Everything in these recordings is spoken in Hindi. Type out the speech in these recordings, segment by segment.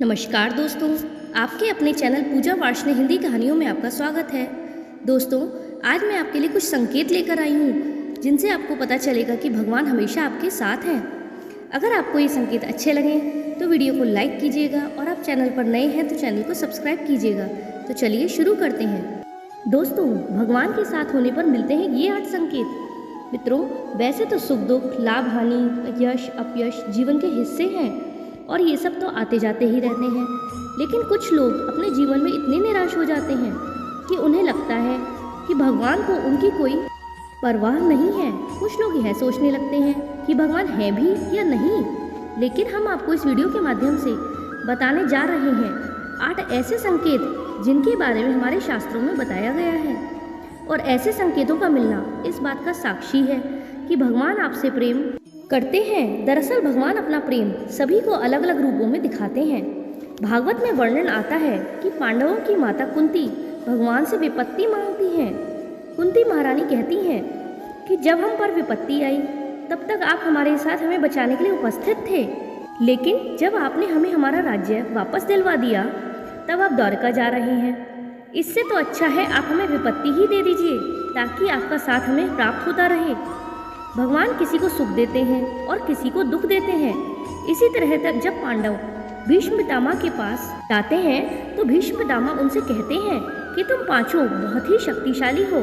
नमस्कार दोस्तों, आपके अपने चैनल पूजा वार्ष्णेय हिंदी कहानियों में आपका स्वागत है। दोस्तों, आज मैं आपके लिए कुछ संकेत लेकर आई हूँ जिनसे आपको पता चलेगा कि भगवान हमेशा आपके साथ हैं। अगर आपको ये संकेत अच्छे लगें तो वीडियो को लाइक कीजिएगा और आप चैनल पर नए हैं तो चैनल को सब्सक्राइब कीजिएगा। तो चलिए शुरू करते हैं। दोस्तों, भगवान के साथ होने पर मिलते हैं ये 8 संकेत। मित्रों, वैसे तो सुख दुख, लाभ हानि, यश अपयश जीवन के हिस्से हैं और ये सब तो आते जाते ही रहते हैं, लेकिन कुछ लोग अपने जीवन में इतने निराश हो जाते हैं कि उन्हें लगता है कि भगवान को उनकी कोई परवाह नहीं है। कुछ लोग यह सोचने लगते हैं कि भगवान है भी या नहीं। लेकिन हम आपको इस वीडियो के माध्यम से बताने जा रहे हैं 8 ऐसे संकेत जिनके बारे में हमारे शास्त्रों में बताया गया है। और ऐसे संकेतों का मिलना इस बात का साक्षी है कि भगवान आपसे प्रेम करते हैं। दरअसल भगवान अपना प्रेम सभी को अलग अलग रूपों में दिखाते हैं। भागवत में वर्णन आता है कि पांडवों की माता कुंती भगवान से विपत्ति मांगती हैं। कुंती महारानी कहती हैं कि जब हम पर विपत्ति आई तब तक आप हमारे साथ हमें बचाने के लिए उपस्थित थे, लेकिन जब आपने हमें हमारा राज्य वापस दिलवा दिया तब आप द्वारका जा रहे हैं। इससे तो अच्छा है आप हमें विपत्ति ही दे दीजिए ताकि आपका साथ हमें प्राप्त होता रहे। भगवान किसी को सुख देते हैं और किसी को दुख देते हैं। इसी तरह तक जब पांडव भीष्म पितामह के पास जाते हैं तो भीष्म पितामह उनसे कहते हैं कि तुम पांचों बहुत ही शक्तिशाली हो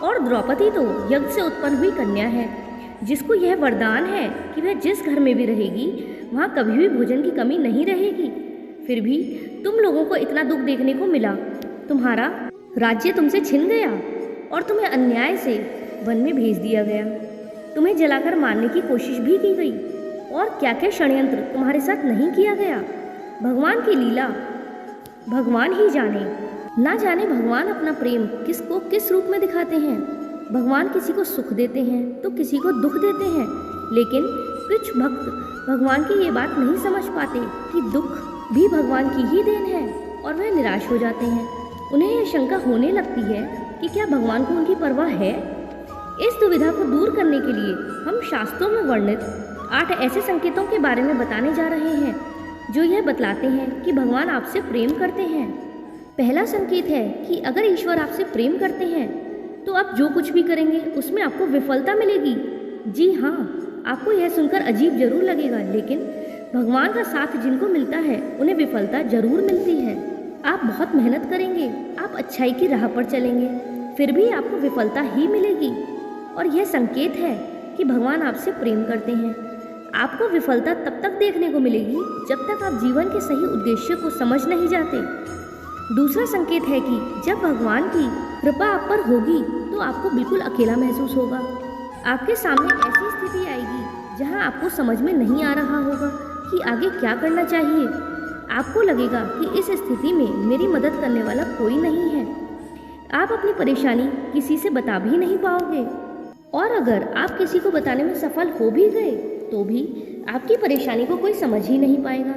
और द्रौपदी तो यज्ञ से उत्पन्न हुई कन्या है जिसको यह वरदान है कि वह जिस घर में भी रहेगी वहाँ कभी भी भोजन की कमी नहीं रहेगी। फिर भी तुम लोगों को इतना दुख देखने को मिला, तुम्हारा राज्य तुमसे छिन गया और तुम्हें अन्याय से वन में भेज दिया गया। तुम्हें जलाकर मारने की कोशिश भी की गई और क्या क्या षड्यंत्र तुम्हारे साथ नहीं किया गया। भगवान की लीला भगवान ही जाने। ना जाने भगवान अपना प्रेम किसको किस रूप में दिखाते हैं। भगवान किसी को सुख देते हैं तो किसी को दुख देते हैं, लेकिन कुछ भक्त भगवान की ये बात नहीं समझ पाते कि दुख भी भगवान की ही देन है और वह निराश हो जाते हैं। उन्हें यह शंका होने लगती है कि क्या भगवान को उनकी परवाह है। इस दुविधा को दूर करने के लिए हम शास्त्रों में वर्णित 8 ऐसे संकेतों के बारे में बताने जा रहे हैं जो यह बतलाते हैं कि भगवान आपसे प्रेम करते हैं। पहला संकेत है कि अगर ईश्वर आपसे प्रेम करते हैं तो आप जो कुछ भी करेंगे उसमें आपको विफलता मिलेगी। जी हाँ, आपको यह सुनकर अजीब जरूर लगेगा, लेकिन भगवान का साथ जिनको मिलता है उन्हें विफलता जरूर मिलती है। आप बहुत मेहनत करेंगे, आप अच्छाई की राह पर चलेंगे, फिर भी आपको विफलता ही मिलेगी। और यह संकेत है कि भगवान आपसे प्रेम करते हैं। आपको विफलता तब तक देखने को मिलेगी जब तक आप जीवन के सही उद्देश्य को समझ नहीं जाते। दूसरा संकेत है कि जब भगवान की कृपा आप पर होगी तो आपको बिल्कुल अकेला महसूस होगा। आपके सामने ऐसी स्थिति आएगी जहां आपको समझ में नहीं आ रहा होगा कि आगे क्या करना चाहिए। आपको लगेगा कि इस स्थिति में मेरी मदद करने वाला कोई नहीं है। आप अपनी परेशानी किसी से बता भी नहीं पाओगे, और अगर आप किसी को बताने में सफल हो भी गए तो भी आपकी परेशानी को कोई समझ ही नहीं पाएगा।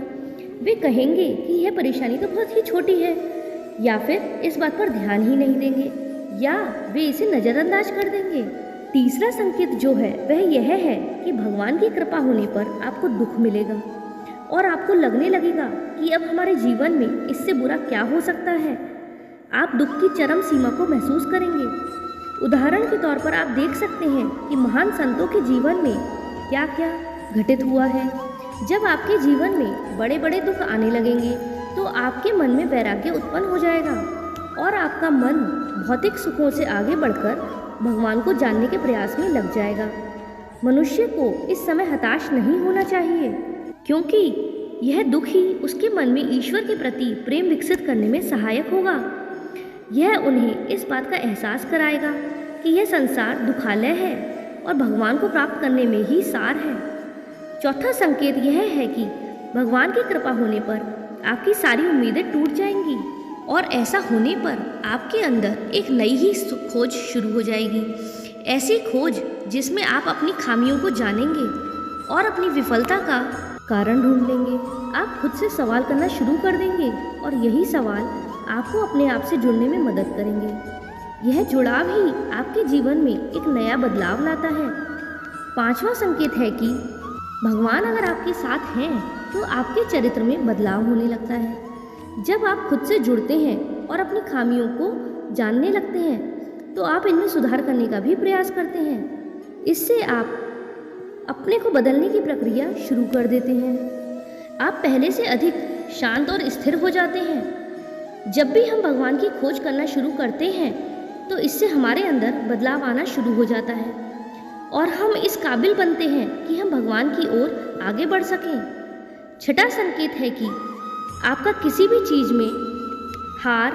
वे कहेंगे कि यह परेशानी तो बहुत ही छोटी है, या फिर इस बात पर ध्यान ही नहीं देंगे, या वे इसे नज़रअंदाज कर देंगे। तीसरा संकेत जो है वह यह है कि भगवान की कृपा होने पर आपको दुख मिलेगा और आपको लगने लगेगा कि अब हमारे जीवन में इससे बुरा क्या हो सकता है। आप दुख की चरम सीमा को महसूस करेंगे। उदाहरण के तौर पर आप देख सकते हैं कि महान संतों के जीवन में क्या क्या घटित हुआ है। जब आपके जीवन में बड़े बड़े दुख आने लगेंगे तो आपके मन में वैराग्य उत्पन्न हो जाएगा और आपका मन भौतिक सुखों से आगे बढ़कर भगवान को जानने के प्रयास में लग जाएगा। मनुष्य को इस समय हताश नहीं होना चाहिए, क्योंकि यह दुख ही उसके मन में ईश्वर के प्रति प्रेम विकसित करने में सहायक होगा। यह उन्हें इस बात का एहसास कराएगा कि यह संसार दुखालय है और भगवान को प्राप्त करने में ही सार है। चौथा संकेत यह है कि भगवान की कृपा होने पर आपकी सारी उम्मीदें टूट जाएंगी और ऐसा होने पर आपके अंदर एक नई ही खोज शुरू हो जाएगी। ऐसी खोज जिसमें आप अपनी खामियों को जानेंगे और अपनी विफलता का कारण ढूंढ लेंगे। आप खुद से सवाल करना शुरू कर देंगे और यही सवाल आपको अपने आप से जुड़ने में मदद करेंगे। यह जुड़ाव ही आपके जीवन में एक नया बदलाव लाता है। पांचवा संकेत है कि भगवान अगर आपके साथ हैं तो आपके चरित्र में बदलाव होने लगता है। जब आप खुद से जुड़ते हैं और अपनी खामियों को जानने लगते हैं तो आप इनमें सुधार करने का भी प्रयास करते हैं। इससे आप अपने को बदलने की प्रक्रिया शुरू कर देते हैं। आप पहले से अधिक शांत और स्थिर हो जाते हैं। जब भी हम भगवान की खोज करना शुरू करते हैं तो इससे हमारे अंदर बदलाव आना शुरू हो जाता है और हम इस काबिल बनते हैं कि हम भगवान की ओर आगे बढ़ सकें। छठा संकेत है कि आपका किसी भी चीज़ में हार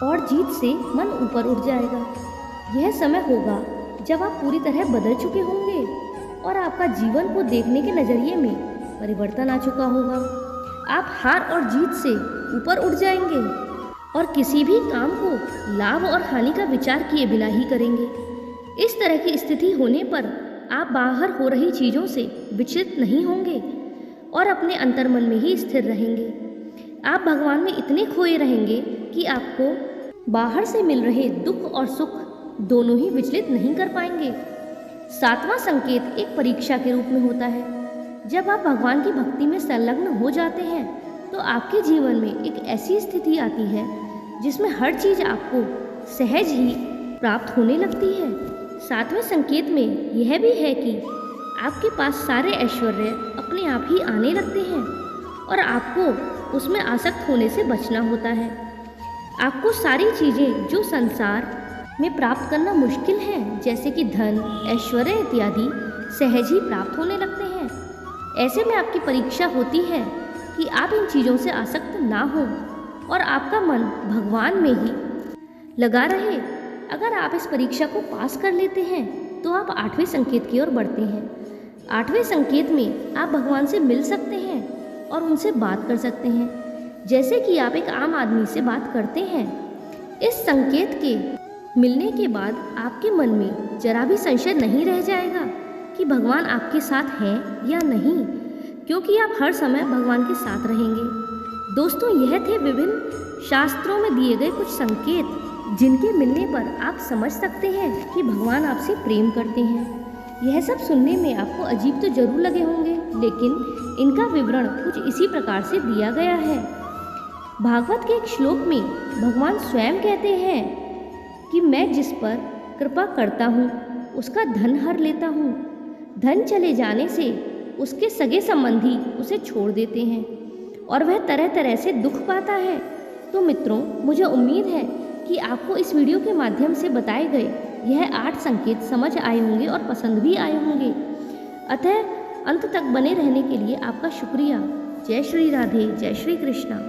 और जीत से मन ऊपर उठ जाएगा। यह समय होगा जब आप पूरी तरह बदल चुके होंगे और आपका जीवन को देखने के नज़रिए में परिवर्तन आ चुका होगा। आप हार और जीत से ऊपर उठ जाएंगे और किसी भी काम को लाभ और हानि का विचार किए बिना ही करेंगे। इस तरह की स्थिति होने पर आप बाहर हो रही चीज़ों से विचलित नहीं होंगे और अपने अंतर्मन में ही स्थिर रहेंगे। आप भगवान में इतने खोए रहेंगे कि आपको बाहर से मिल रहे दुख और सुख दोनों ही विचलित नहीं कर पाएंगे। सातवां संकेत एक परीक्षा के रूप में होता है। जब आप भगवान की भक्ति में संलग्न हो जाते हैं तो आपके जीवन में एक ऐसी स्थिति आती है जिसमें हर चीज़ आपको सहज ही प्राप्त होने लगती है। सातवें संकेत में यह भी है कि आपके पास सारे ऐश्वर्य अपने आप ही आने लगते हैं और आपको उसमें आसक्त होने से बचना होता है। आपको सारी चीज़ें जो संसार में प्राप्त करना मुश्किल है जैसे कि धन, ऐश्वर्य इत्यादि सहज ही प्राप्त होने लगते हैं। ऐसे में आपकी परीक्षा होती है कि आप इन चीज़ों से आसक्त ना हो और आपका मन भगवान में ही लगा रहे। अगर आप इस परीक्षा को पास कर लेते हैं तो आप आठवें संकेत की ओर बढ़ते हैं। आठवें संकेत में आप भगवान से मिल सकते हैं और उनसे बात कर सकते हैं जैसे कि आप एक आम आदमी से बात करते हैं। इस संकेत के मिलने के बाद आपके मन में जरा भी संशय नहीं रह जाएगा कि भगवान आपके साथ हैं या नहीं, क्योंकि आप हर समय भगवान के साथ रहेंगे। दोस्तों, यह थे विभिन्न शास्त्रों में दिए गए कुछ संकेत जिनके मिलने पर आप समझ सकते हैं कि भगवान आपसे प्रेम करते हैं। यह सब सुनने में आपको अजीब तो जरूर लगे होंगे, लेकिन इनका विवरण कुछ इसी प्रकार से दिया गया है। भागवत के एक श्लोक में भगवान स्वयं कहते हैं कि मैं जिस पर कृपा करता हूँ उसका धन हर लेता हूँ। धन चले जाने से उसके सगे संबंधी उसे छोड़ देते हैं और वह तरह तरह से दुख पाता है। तो मित्रों, मुझे उम्मीद है कि आपको इस वीडियो के माध्यम से बताए गए यह 8 संकेत समझ आए होंगे और पसंद भी आए होंगे। अतः अंत तक बने रहने के लिए आपका शुक्रिया। जय श्री राधे, जय श्री कृष्णा।